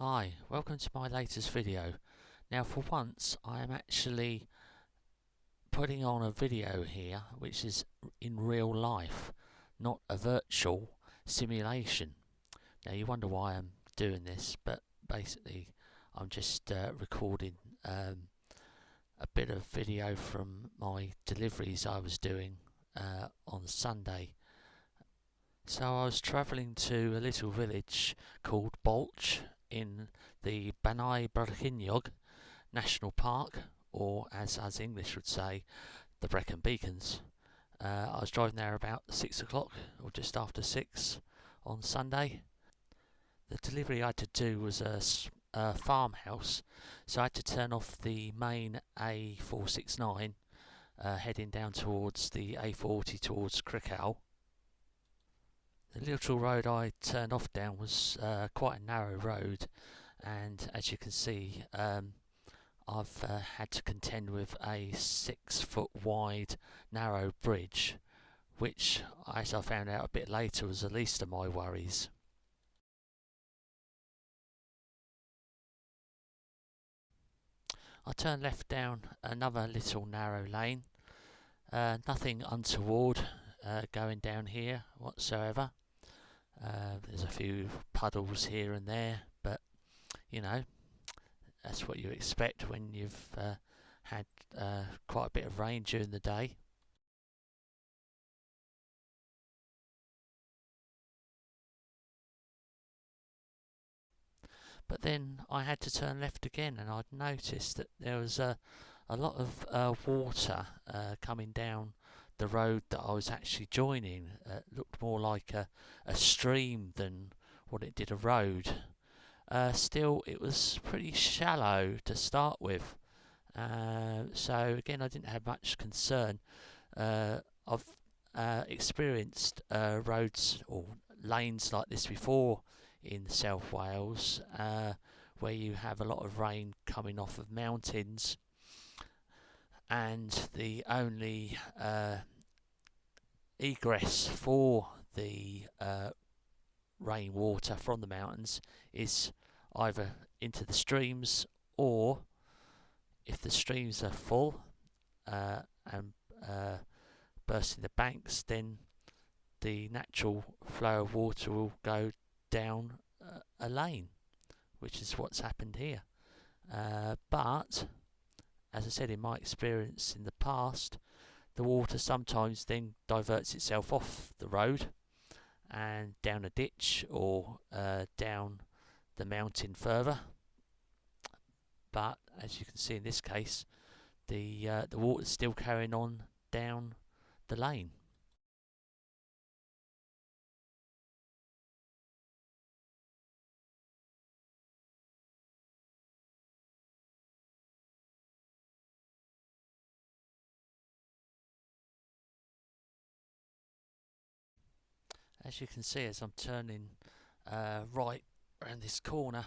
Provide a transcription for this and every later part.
Hi, welcome to my latest video. Now for once I am actually putting on a video here which is in real life, not a virtual simulation. Now you wonder why I'm doing this, but basically I'm just recording a bit of video from my deliveries I was doing on Sunday. So I was travelling to a little village called Bwlch in the Bannau Brycheiniog National Park, or as English would say, the Brecon Beacons. I was driving there about 6 o'clock or just after 6 on Sunday. The delivery I had to do was a farmhouse, so I had to turn off the main A469 heading down towards the A40 towards Brecon. The little road I turned off down was quite a narrow road, and as you can see I've had to contend with a 6-foot wide narrow bridge, which, as I found out a bit later, was the least of my worries. I turned left down another little narrow lane, nothing untoward going down here whatsoever. There's a few puddles here and there, but you know, that's what you expect when you've had quite a bit of rain during the day. But then I had to turn left again, and I'd noticed that there was a lot of water coming down the road that I was actually joining. It looked more like a stream than what it did a road. Still, it was pretty shallow to start with. So again, I didn't have much concern. I've experienced roads or lanes like this before in South Wales, where you have a lot of rain coming off of mountains, and the only egress for the rainwater from the mountains is either into the streams, or if the streams are full and bursting the banks, then the natural flow of water will go down a lane, which is what's happened here. But as I said, in my experience in the past, the water sometimes then diverts itself off the road and down a ditch, or down the mountain further. But as you can see in this case, the water's still carrying on down the lane. As you can see, as I'm turning right around this corner,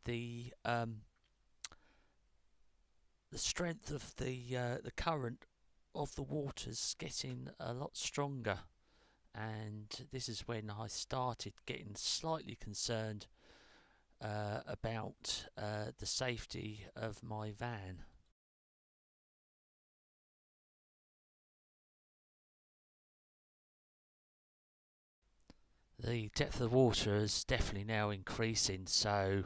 the strength of the current of the water's getting a lot stronger, and this is when I started getting slightly concerned about the safety of my van. The depth of the water is definitely now increasing, so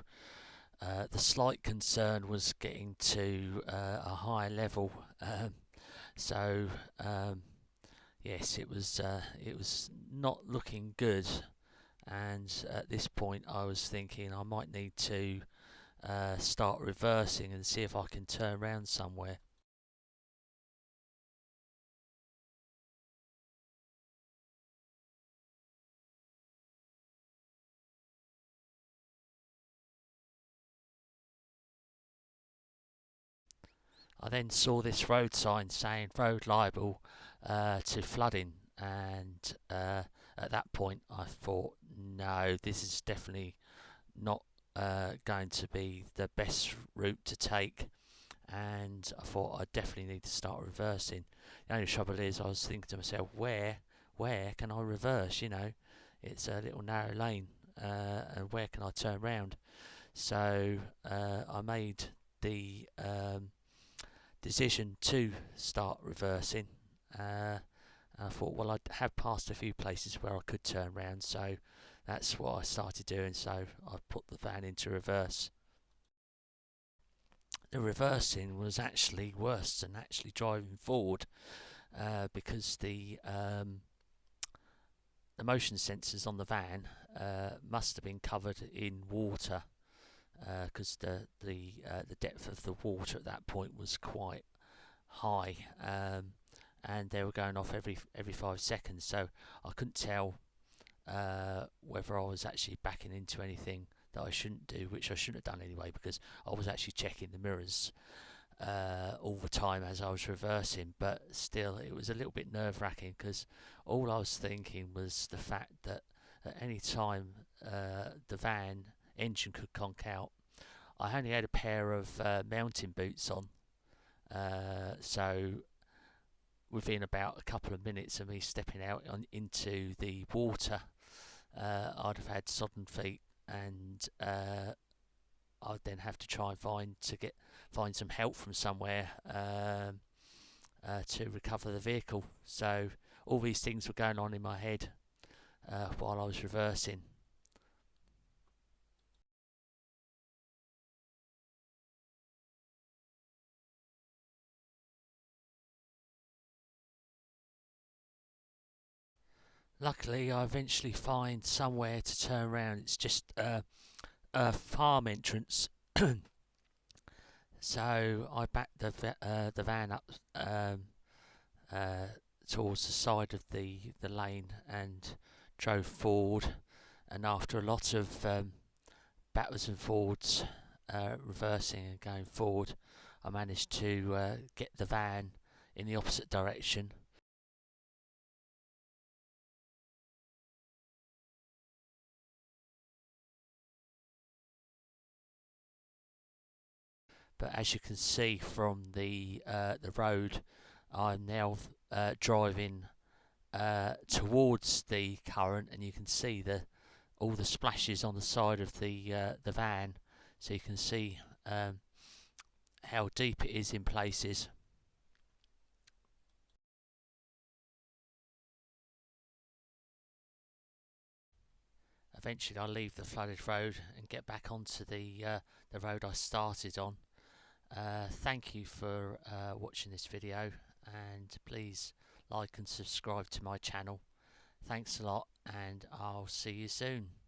the slight concern was getting to a higher level. So yes, it was not looking good, and at this point I was thinking I might need to start reversing and see if I can turn around somewhere. I then saw this road sign saying road liable to flooding, and at that point I thought, no, this is definitely not going to be the best route to take, and I thought I definitely need to start reversing. The only trouble is I was thinking to myself, where can I reverse? You know, it's a little narrow lane, and where can I turn round? So I made the decision to start reversing. And I thought, well, I have passed a few places where I could turn round, so that's what I started doing. So I put the van into reverse. The reversing was actually worse than actually driving forward, because the motion sensors on the van must have been covered in water, because the depth of the water at that point was quite high, and they were going off every 5 seconds. So I couldn't tell whether I was actually backing into anything that I shouldn't do, which I shouldn't have done anyway, because I was actually checking the mirrors all the time as I was reversing. But still, it was a little bit nerve-wracking, because all I was thinking was the fact that at any time the van engine could conk out. I only had a pair of mountain boots on, so within about a couple of minutes of me stepping out into the water, I'd have had sodden feet, and I'd then have to try and find some help from somewhere to recover the vehicle. So all these things were going on in my head while I was reversing. Luckily, I eventually find somewhere to turn around. It's just a farm entrance. So I backed the van up uh, towards the side of the lane and drove forward. And after a lot of backwards and forwards, reversing and going forward, I managed to get the van in the opposite direction. But as you can see from the road, I'm now driving towards the current, and you can see all the splashes on the side of the van, so you can see how deep it is in places. Eventually, I'll leave the flooded road and get back onto the road I started on. Thank you for watching this video, and please like and subscribe to my channel. Thanks a lot, and I'll see you soon.